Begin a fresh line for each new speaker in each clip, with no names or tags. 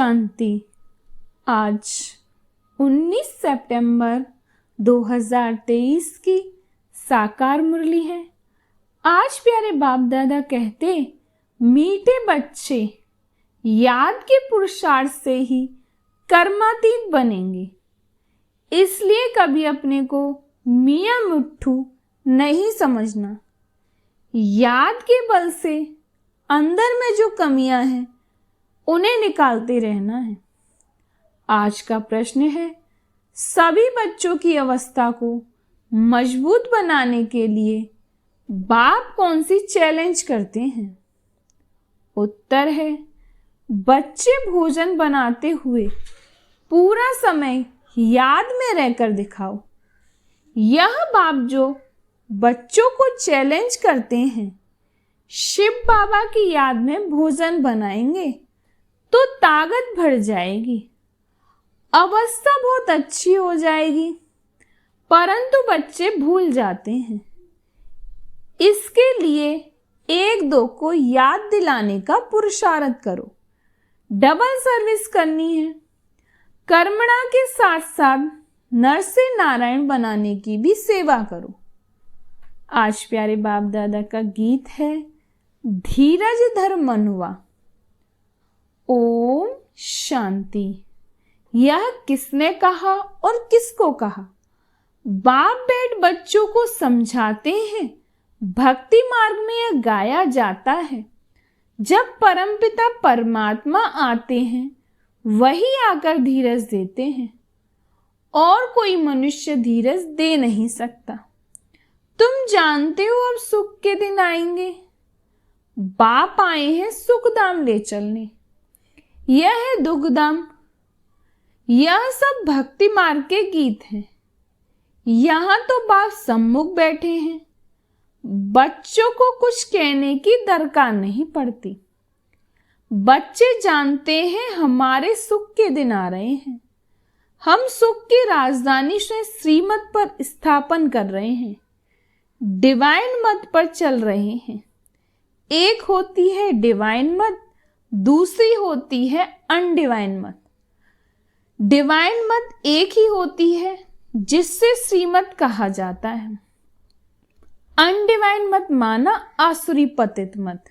शांति। आज 19 सितंबर 2023 की साकार मुरली है। आज प्यारे बाप दादा कहते, मीठे बच्चे याद के पुरुषार्थ से ही कर्मातीत बनेंगे। इसलिए कभी अपने को मियां मिट्ठू नहीं समझना। याद के बल से अंदर में जो कमियां हैं उन्हें निकालते रहना है। आज का प्रश्न है, सभी बच्चों की अवस्था को मजबूत बनाने के लिए बाप कौन सी चैलेंज करते हैं? उत्तर है, बच्चे भोजन बनाते हुए पूरा समय याद में रहकर दिखाओ। यह बाप जो बच्चों को चैलेंज करते हैं, शिव बाबा की याद में भोजन बनाएंगे तो ताकत बढ़ जाएगी, अवस्था बहुत अच्छी हो जाएगी, परंतु बच्चे भूल जाते हैं। इसके लिए एक दो को याद दिलाने का पुरुषार्थ करो। डबल सर्विस करनी है। कर्मणा के साथ साथ नर से नारायण बनाने की भी सेवा करो। आज प्यारे बाप दादा का गीत है, धीरज धर मनुआ। ओम शांति। यह किसने कहा और किसको कहा? बाप बैठ बच्चों को समझाते हैं। भक्ति मार्ग में यह गाया जाता है। जब परमपिता परमात्मा आते हैं, वही आकर धीरज देते हैं और कोई मनुष्य धीरज दे नहीं सकता। तुम जानते हो अब सुख के दिन आएंगे। बाप आए हैं सुखधाम ले चलने। यह है दुखधाम। यह सब भक्ति मार्ग के गीत हैं। यहां तो बाप सम्मुख बैठे हैं। बच्चों को कुछ कहने की दरकार नहीं पड़ती। बच्चे जानते हैं हमारे सुख के दिन आ रहे हैं। हम सुख की राजधानी से श्रीमत पर स्थापन कर रहे हैं। डिवाइन मत पर चल रहे हैं। एक होती है डिवाइन मत, दूसरी होती है अनडिवाइन मत। डिवाइन मत एक ही होती है जिससे श्रीमत कहा जाता है। अनडिवाइन मत माना आसुरी पतित मत,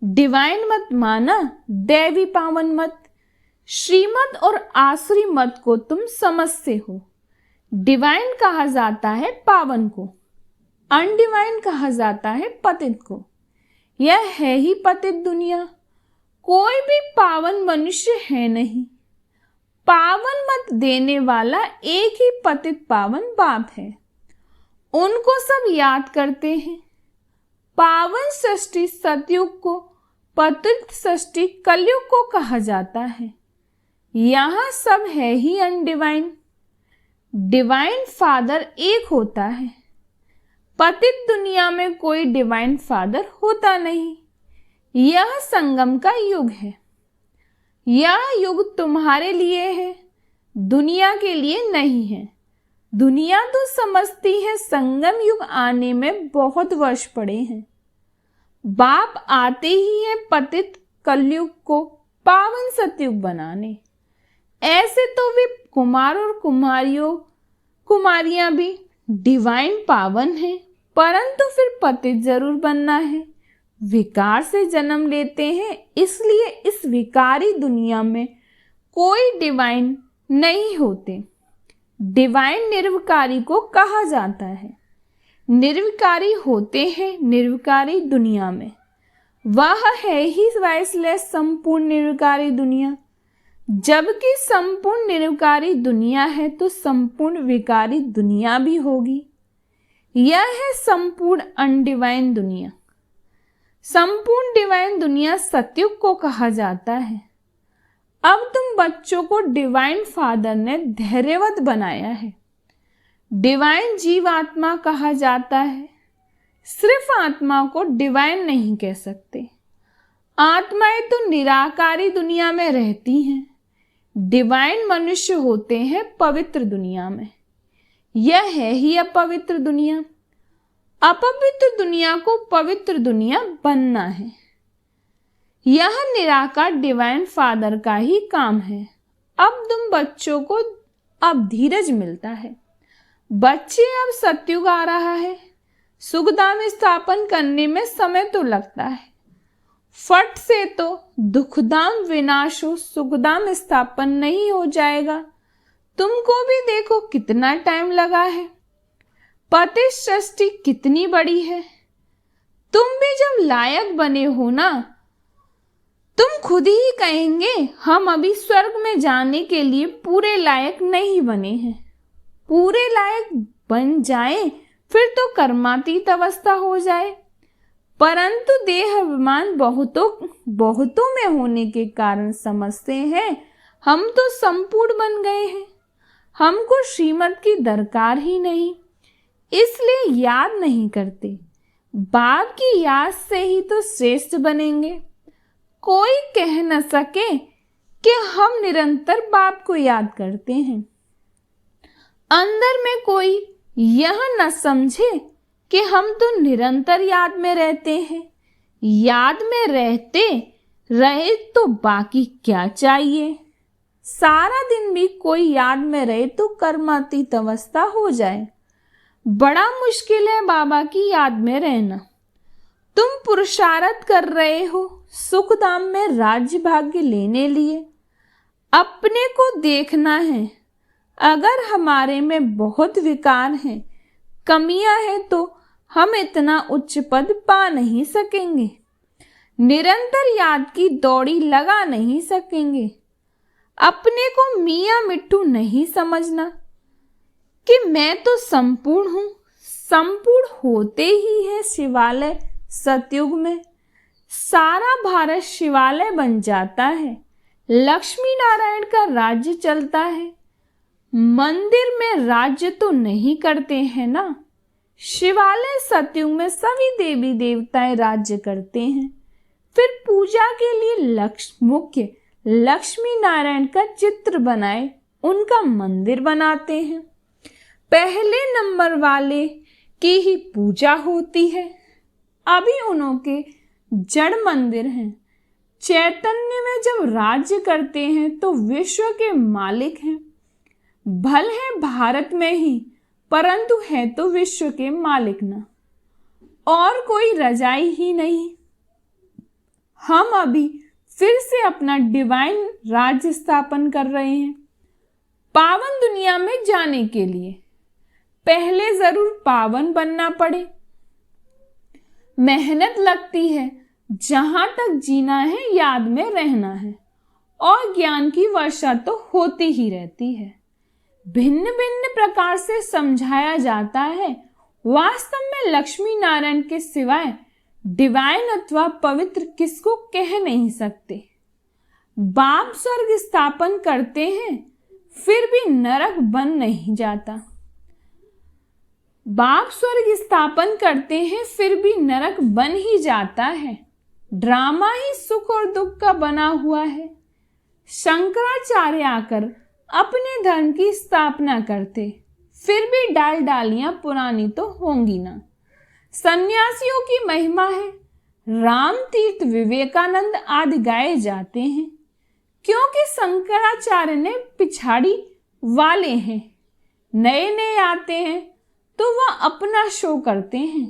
डिवाइन मत माना दैवी पावन मत। श्रीमत और आसुरी मत को तुम समझते हो। डिवाइन कहा जाता है पावन को, अनडिवाइन कहा जाता है पतित को। यह है ही पतित दुनिया। कोई भी पावन मनुष्य है नहीं। पावन मत देने वाला एक ही पतित पावन बाप है। उनको सब याद करते हैं। पावन सृष्टि सतयुग को, पतित सृष्टि कलयुग को कहा जाता है। यहाँ सब है ही अनडिवाइन। डिवाइन फादर एक होता है। पतित दुनिया में कोई डिवाइन फादर होता नहीं। यह संगम का युग है। यह युग तुम्हारे लिए है, दुनिया के लिए नहीं है। दुनिया तो समझती है संगम युग आने में बहुत वर्ष पड़े हैं। बाप आते ही है पतित कलयुग को पावन सतयुग बनाने। ऐसे तो वे कुमार और कुमारियां भी डिवाइन पावन हैं, परंतु फिर पतित जरूर बनना है। विकार से जन्म लेते हैं, इसलिए इस विकारी दुनिया में कोई डिवाइन नहीं होते। डिवाइन निर्विकारी को कहा जाता है। निर्विकारी होते हैं निर्विकारी दुनिया में। वह है ही वाइसलेस संपूर्ण निर्विकारी दुनिया। जबकि संपूर्ण निर्विकारी दुनिया है तो संपूर्ण विकारी दुनिया भी होगी। यह है संपूर्ण अनडिवाइन दुनिया। संपूर्ण डिवाइन दुनिया सतयुग को कहा जाता है। अब तुम बच्चों को डिवाइन फादर ने धैर्यवत बनाया है। डिवाइन जीव आत्मा कहा जाता है। सिर्फ आत्मा को डिवाइन नहीं कह सकते। आत्माएं तो निराकारी दुनिया में रहती हैं। डिवाइन मनुष्य होते हैं पवित्र दुनिया में। यह है ही अपवित्र दुनिया। अपवित्र दुनिया को पवित्र दुनिया बनना है। यह निराकार डिवाइन फादर का ही काम है। अब तुम बच्चों को अब धीरज मिलता है। बच्चे, अब सतयुग आ रहा है। सुखधाम स्थापन करने में समय तो लगता है, फट से तो दुखधाम विनाश हो सुखधाम स्थापन नहीं हो जाएगा। तुमको भी देखो कितना टाइम लगा है। पति सृष्टि कितनी बड़ी है। तुम भी जब लायक बने हो ना, तुम खुद ही कहेंगे हम अभी स्वर्ग में जाने के लिए पूरे लायक नहीं बने हैं। पूरे लायक बन जाए फिर तो कर्मातीत अवस्था हो जाए, परंतु देह अभिमान बहुतों में होने के कारण समझते हैं हम तो संपूर्ण बन गए हैं, हमको श्रीमत की दरकार ही नहीं, इसलिए याद नहीं करते। बाप की याद से ही तो श्रेष्ठ बनेंगे। कोई कह न सके कि हम निरंतर बाप को याद करते हैं। अंदर में कोई यह न समझे कि हम तो निरंतर याद में रहते हैं। याद में रहते रहे तो बाकी क्या चाहिए। सारा दिन भी कोई याद में रहे तो कर्मातीत अवस्था हो जाए। बड़ा मुश्किल है बाबा की याद में रहना। तुम पुरुषार्थ कर रहे हो सुखधाम में राज्य भाग्य लेने लिए। अपने को देखना है। अगर हमारे में बहुत विकार हैं, कमियां हैं, तो हम इतना उच्च पद पा नहीं सकेंगे। निरंतर याद की दौड़ी लगा नहीं सकेंगे। अपने को मियाँ मिट्टू नहीं समझना कि मैं तो संपूर्ण हूँ। संपूर्ण होते ही है शिवालय। सतयुग में सारा भारत शिवालय बन जाता है। लक्ष्मी नारायण का राज्य चलता है। मंदिर में राज्य तो नहीं करते हैं ना। शिवालय सतयुग में सभी देवी देवताएं राज्य करते हैं। फिर पूजा के लिए मुख्य लक्ष्मी नारायण का चित्र बनाए उनका मंदिर बनाते हैं। पहले नंबर वाले की ही पूजा होती है। अभी उनके जड़ मंदिर हैं। चैतन्य में जब राज्य करते हैं तो विश्व के मालिक हैं। भले है भारत में ही, परंतु है तो विश्व के मालिक ना, और कोई रजाई ही नहीं। हम अभी फिर से अपना डिवाइन राज्य स्थापन कर रहे हैं। पावन दुनिया में जाने के लिए पहले जरूर पावन बनना पड़े। मेहनत लगती है। जहां तक जीना है याद में रहना है, और ज्ञान की वर्षा तो होती ही रहती है। भिन्न भिन्न प्रकार से समझाया जाता है। वास्तव में लक्ष्मी नारायण के सिवाय डिवाइन अथवा पवित्र किसको कह नहीं सकते। बाप स्वर्ग स्थापन करते हैं फिर भी नरक बन नहीं जाता। बाप स्वर्ग स्थापन करते हैं फिर भी नरक बन ही जाता है। ड्रामा ही सुख और दुख का बना हुआ है। शंकराचार्य आकर अपने धर्म की स्थापना करते, फिर भी डाल डालियां पुरानी तो होंगी ना। सन्यासियों की महिमा है। राम तीर्थ, विवेकानंद आदि गाए जाते हैं, क्योंकि शंकराचार्य ने पिछाड़ी वाले हैं। नए नए आते हैं तो वह अपना शो करते हैं,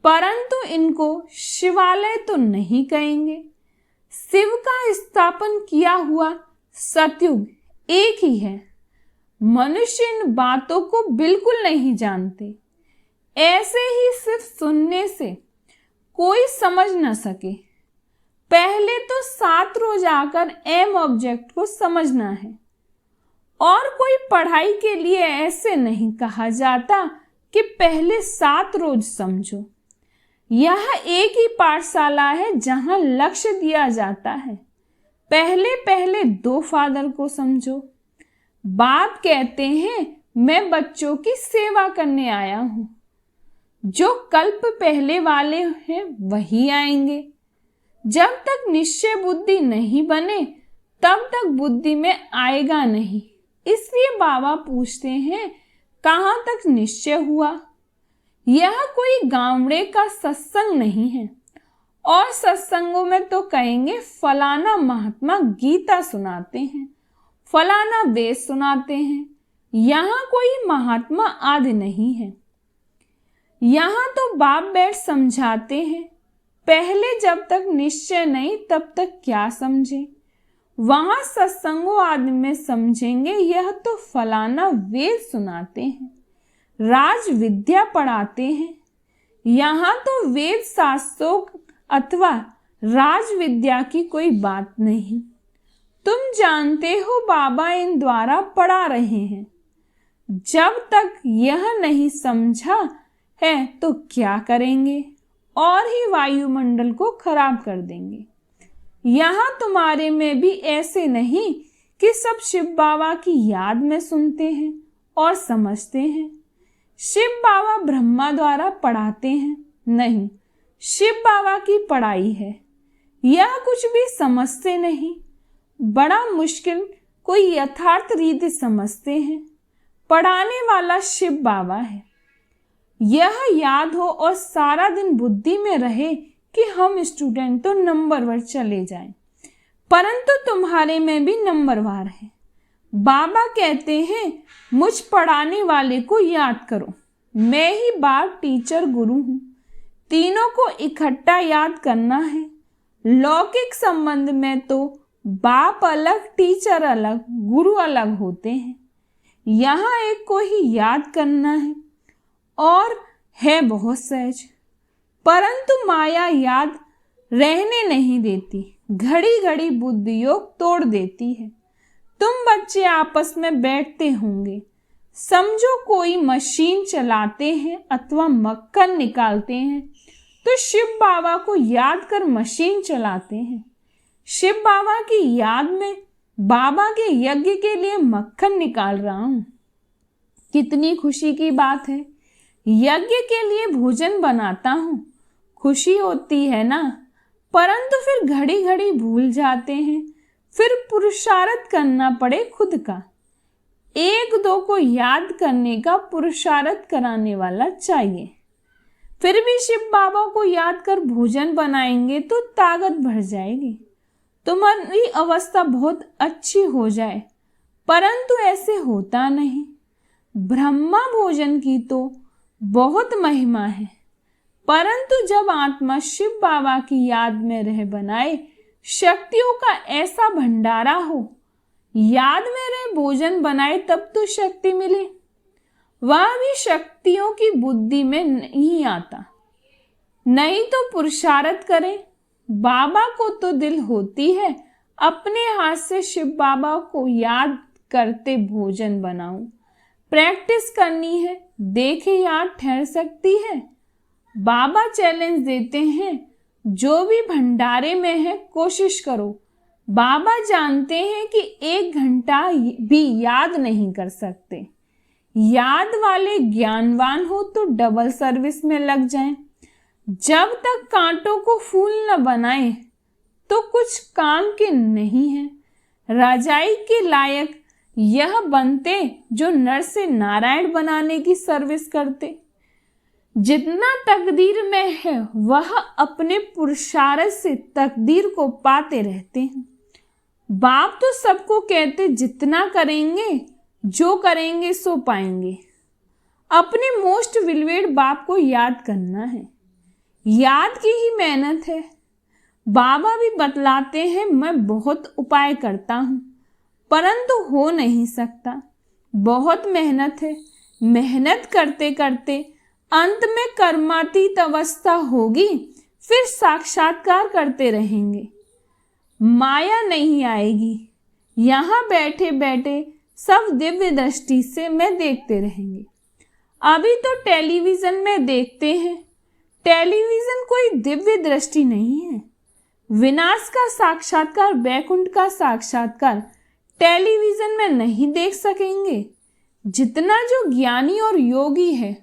परंतु इनको शिवालय तो नहीं कहेंगे। शिव का स्थापन किया हुआ सतयुग एक ही है। मनुष्य इन बातों को बिल्कुल नहीं जानते। ऐसे ही सिर्फ सुनने से कोई समझ न सके। पहले तो 7 रोज आकर एम ऑब्जेक्ट को समझना है, और कोई पढ़ाई के लिए ऐसे नहीं कहा जाता कि पहले 7 रोज समझो। यह एक ही पाठशाला है जहां लक्ष्य दिया जाता है, पहले पहले 2 फादर को समझो। बाप कहते हैं मैं बच्चों की सेवा करने आया हूं। जो कल्प पहले वाले हैं वही आएंगे। जब तक निश्चय बुद्धि नहीं बने तब तक बुद्धि में आएगा नहीं। इसलिए बाबा पूछते हैं कहां तक निश्चय हुआ। यह कोई गावड़े का सत्संग नहीं है, और सत्संगों में तो कहेंगे फलाना महात्मा गीता सुनाते हैं, फलाना वेद सुनाते हैं। यहाँ कोई महात्मा आदि नहीं है। यहाँ तो बाप बैठ समझाते हैं। पहले जब तक निश्चय नहीं तब तक क्या समझे। वहां सत्संगों आदि में समझेंगे यह तो फलाना वेद सुनाते हैं, राज विद्या पढ़ाते हैं। यहाँ तो वेद शास्त्रों अथवा राज विद्या की कोई बात नहीं। तुम जानते हो बाबा इन द्वारा पढ़ा रहे हैं। जब तक यह नहीं समझा है तो क्या करेंगे, और ही वायुमंडल को खराब कर देंगे। यहाँ तुम्हारे में भी ऐसे नहीं कि सब शिव बाबा की याद में सुनते हैं और समझते हैं। शिव बाबा ब्रह्मा द्वारा पढ़ाते हैं, नहीं, शिव बाबा की पढ़ाई है। यह कुछ भी समझते नहीं, बड़ा मुश्किल कोई यथार्थ रीति समझते हैं। पढ़ाने वाला शिव बाबा है। यह याद हो और सारा दिन बुद्धि में रहे कि हम स्टूडेंट तो नंबरवार चले जाएं, परंतु तुम्हारे में भी नंबरवार है। बाबा कहते हैं मुझ पढ़ाने वाले को याद करो। मैं ही बाप, टीचर, गुरु हूँ। तीनों को इकट्ठा याद करना है। लौकिक संबंध में तो बाप अलग, टीचर अलग, गुरु अलग होते हैं। यहाँ एक को ही याद करना है और है बहुत सहज, परंतु माया याद रहने नहीं देती। घड़ी घड़ी बुद्धि योग तोड़ देती है। तुम बच्चे आपस में बैठते होंगे, समझो कोई मशीन चलाते हैं अथवा मक्खन निकालते हैं, तो शिव बाबा को याद कर मशीन चलाते हैं। शिव बाबा की याद में बाबा के यज्ञ के लिए मक्खन निकाल रहा हूं। कितनी खुशी की बात है। यज्ञ के लिए भोजन बनाता हूं, खुशी होती है ना, परंतु फिर घड़ी घड़ी भूल जाते हैं। फिर पुरुषार्थ करना पड़े खुद का। एक दो को याद करने का पुरुषार्थ कराने वाला चाहिए। फिर भी शिव बाबा को याद कर भोजन बनाएंगे तो ताकत बढ़ जाएगी, तुम्हारी अवस्था बहुत अच्छी हो जाए, परंतु ऐसे होता नहीं। ब्रह्मा भोजन की तो बहुत महिमा है, परंतु जब आत्मा शिव बाबा की याद में रह बनाए, शक्तियों का ऐसा भंडारा हो, याद में रह भोजन बनाए तब तो शक्ति मिले। वह भी शक्तियों की बुद्धि में नहीं आता, नहीं तो पुरुषार्थ करें। बाबा को तो दिल होती है अपने हाथ से शिव बाबा को याद करते भोजन बनाऊं। प्रैक्टिस करनी है, देखे याद ठहर सकती है। बाबा चैलेंज देते हैं, जो भी भंडारे में है कोशिश करो। बाबा जानते हैं कि 1 घंटा भी याद नहीं कर सकते। याद वाले ज्ञानवान हो तो डबल सर्विस में लग जाएं। जब तक कांटों को फूल न बनाए तो कुछ काम के नहीं है। राजाई के लायक यह बनते जो नर से नारायण बनाने की सर्विस करते। जितना तकदीर में है वह अपने पुरुषार्थ से तकदीर को पाते रहते हैं। बाप तो सबको कहते जितना करेंगे, जो करेंगे सो पाएंगे। अपने मोस्ट विलवेड बाप को याद करना है, याद की ही मेहनत है। बाबा भी बतलाते हैं मैं बहुत उपाय करता हूं, परंतु हो नहीं सकता। बहुत मेहनत है। मेहनत करते करते अंत में कर्मातीत अवस्था होगी, फिर साक्षात्कार करते रहेंगे। माया नहीं आएगी। यहाँ बैठे बैठे सब दिव्य दृष्टि से मैं देखते रहेंगे। अभी तो टेलीविजन में देखते हैं। टेलीविजन कोई दिव्य दृष्टि नहीं है। विनाश का साक्षात्कार, वैकुंठ का साक्षात्कार टेलीविजन में नहीं देख सकेंगे। जितना जो ज्ञानी और योगी है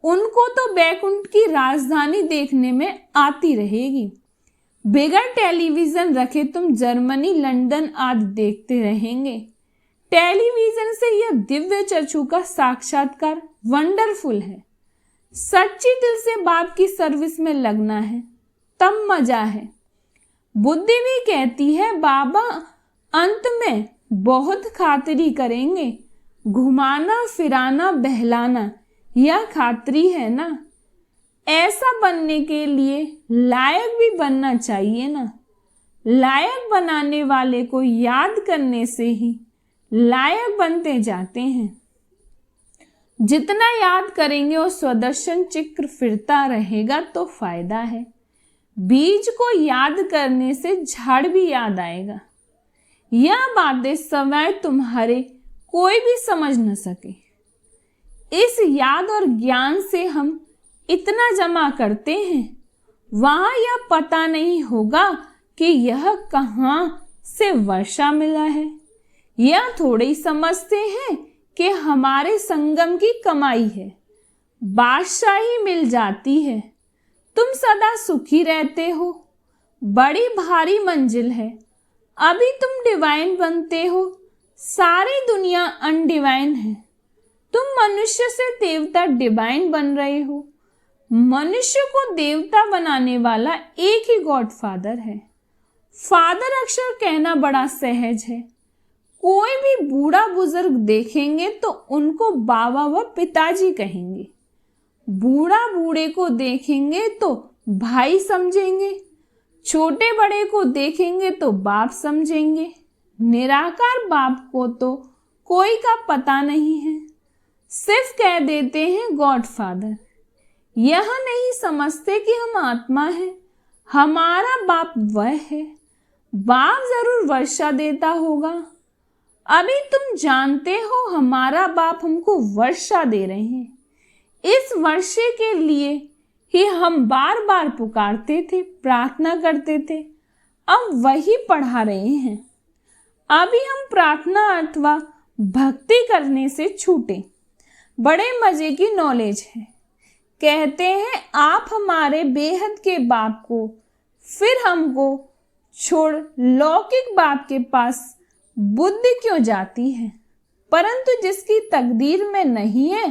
उनको तो वैकुंठ की राजधानी देखने में आती रहेगी। बगैर टेलीविजन रखे तुम जर्मनी, लंदन आदि देखते रहेंगे। टेलीविजन से यह दिव्य चक्षु का साक्षात्कार वंडरफुल है। सच्ची दिल से बाप की सर्विस में लगना है, तब मजा है। बुद्धि भी कहती है बाबा अंत में बहुत खातिरी करेंगे, घुमाना फिराना बहलाना यह खातिरी है ना। ऐसा बनने के लिए लायक भी बनना चाहिए ना। लायक बनाने वाले को याद करने से ही लायक बनते जाते हैं। जितना याद करेंगे और सुदर्शन चक्र फिरता रहेगा तो फायदा है। बीज को याद करने से झाड़ भी याद आएगा। यह बातें समय तुम्हारे कोई भी समझ न सके। इस याद और ज्ञान से हम इतना जमा करते हैं, वहां यह पता नहीं होगा कि यह कहां से वर्षा मिला है। यह थोड़े ही समझते हैं कि हमारे संगम की कमाई है, बादशाही मिल जाती है। तुम सदा सुखी रहते हो, बड़ी भारी मंजिल है। अभी तुम डिवाइन बनते हो, सारी दुनिया अनडिवाइन है। तुम मनुष्य से देवता डिवाइन बन रहे हो। मनुष्य को देवता बनाने वाला एक ही गॉड फादर है। फादर अक्षर कहना बड़ा सहज है। कोई भी बूढ़ा बुजुर्ग देखेंगे तो उनको बाबा व पिताजी कहेंगे। बूढ़ा बूढ़े को देखेंगे तो भाई समझेंगे, छोटे बड़े को देखेंगे तो बाप समझेंगे। निराकार बाप को तो कोई का पता नहीं है, सिर्फ कह देते हैं गॉड फादर। यह नहीं समझते कि हम आत्मा हैं, हमारा बाप वह है। बाप जरूर वर्षा देता होगा। अभी तुम जानते हो हमारा बाप हमको वर्षा दे रहे हैं। इस वर्षे के लिए ही हम बार बार पुकारते थे, प्रार्थना करते थे। अब वही पढ़ा रहे हैं। अभी हम प्रार्थना अथवा भक्ति करने से छूटे। बड़े मजे की नॉलेज है। कहते हैं आप हमारे बेहद के बाप को, फिर हमको छोड़ लौकिक बाप के पास बुद्धि क्यों जाती है। परंतु जिसकी तकदीर में नहीं है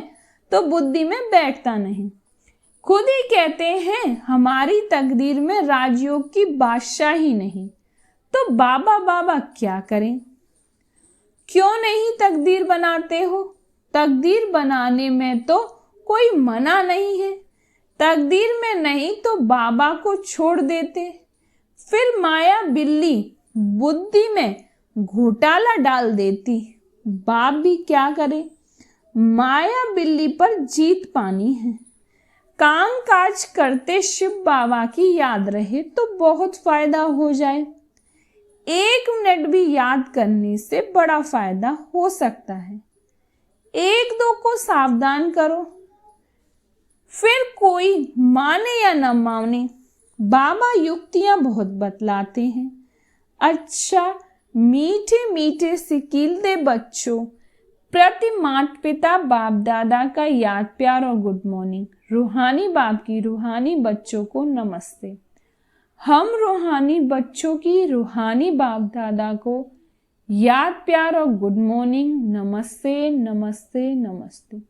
तो बुद्धि में बैठता नहीं। खुद ही कहते हैं हमारी तकदीर में राजयोग की बादशाही नहीं, तो बाबा बाबा क्या करें। क्यों नहीं तकदीर बनाते हो। तकदीर बनाने में तो कोई मना नहीं है। तकदीर में नहीं तो बाबा को छोड़ देते। फिर माया बिल्ली बुद्धि में घोटाला डाल देती। बाप भी क्या करे, माया बिल्ली पर जीत पानी है। काम काज करते शिव बाबा की याद रहे तो बहुत फायदा हो जाए। 1 मिनट भी याद करने से बड़ा फायदा हो सकता है। 1-2 को सावधान करो, फिर कोई माने या न माने। बाबा युक्तियां बहुत बतलाते हैं। अच्छा मीठे मीठे सिकीलते बच्चों प्रति माता पिता बाप दादा का याद प्यार और गुड मॉर्निंग। रूहानी बाप की रूहानी बच्चों को नमस्ते। हम रूहानी बच्चों की रूहानी बाप दादा को याद प्यार और गुड मॉर्निंग, नमस्ते नमस्ते नमस्ते।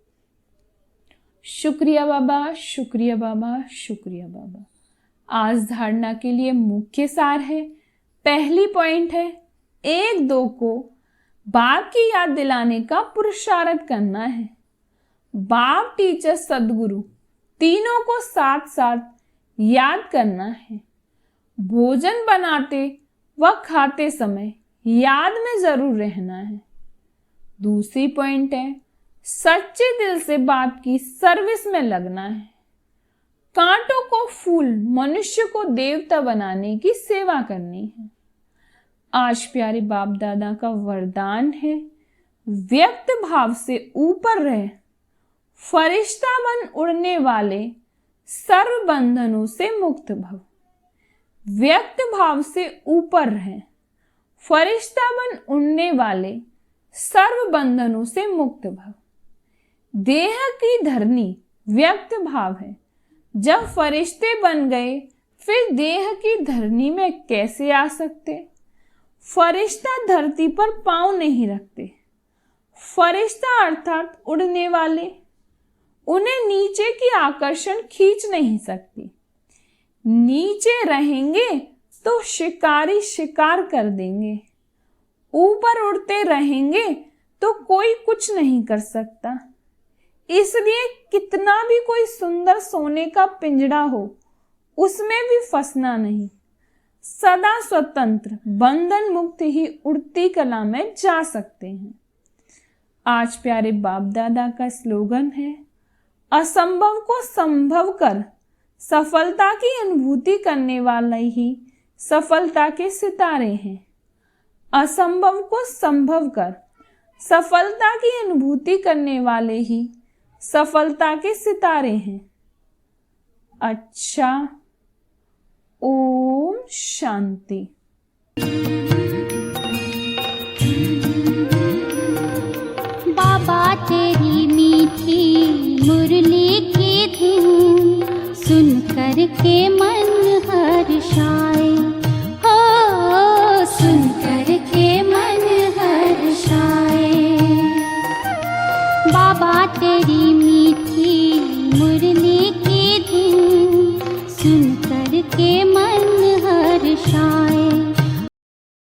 शुक्रिया बाबा, शुक्रिया बाबा, शुक्रिया बाबा। आज धारणा के लिए मुख्य सार है। पहली पॉइंट है 1-2 को बाप की याद दिलाने का पुरुषार्थ करना है। बाप टीचर सदगुरु तीनों को साथ साथ याद करना है। भोजन बनाते व खाते समय याद में जरूर रहना है। दूसरी पॉइंट है सच्चे दिल से बाप की सर्विस में लगना है। कांटों को फूल, मनुष्य को देवता बनाने की सेवा करनी है। आज प्यारे बाप दादा का वरदान है व्यक्त भाव से ऊपर रहे, फरिश्ता बन उड़ने वाले सर्व बंधनों से मुक्त भव। व्यक्त भाव से ऊपर रहे, फरिश्ता बन उड़ने वाले सर्व बंधनों से मुक्त भव। देह की धरनी व्यक्त भाव है। जब फरिश्ते बन गए फिर देह की धरनी में कैसे आ सकते। फरिश्ता धरती पर पांव नहीं रखते। फरिश्ता अर्थात उड़ने वाले, उन्हें नीचे की आकर्षण खींच नहीं सकती। नीचे रहेंगे तो शिकारी शिकार कर देंगे, ऊपर उड़ते रहेंगे तो कोई कुछ नहीं कर सकता। इसलिए कितना भी कोई सुंदर सोने का पिंजड़ा हो, उसमें भी फंसना नहीं। सदा स्वतंत्र बंधन मुक्त ही उड़ती कला में जा सकते हैं। आज प्यारे बाप दादा का स्लोगन है, असंभव को संभव कर सफलता की अनुभूति करने वाले ही सफलता के सितारे हैं। असंभव को संभव कर सफलता की अनुभूति करने वाले ही सफलता के सितारे हैं। अच्छा, ओम शांति।
बाबा तेरी मीठी मुरली की धुन सुन कर के मन हर्षाए, हो सुन कर के मन हर्षाए। बाबा तेरी मीठी मुरली की धुन सुन कर के मन हर्षाए।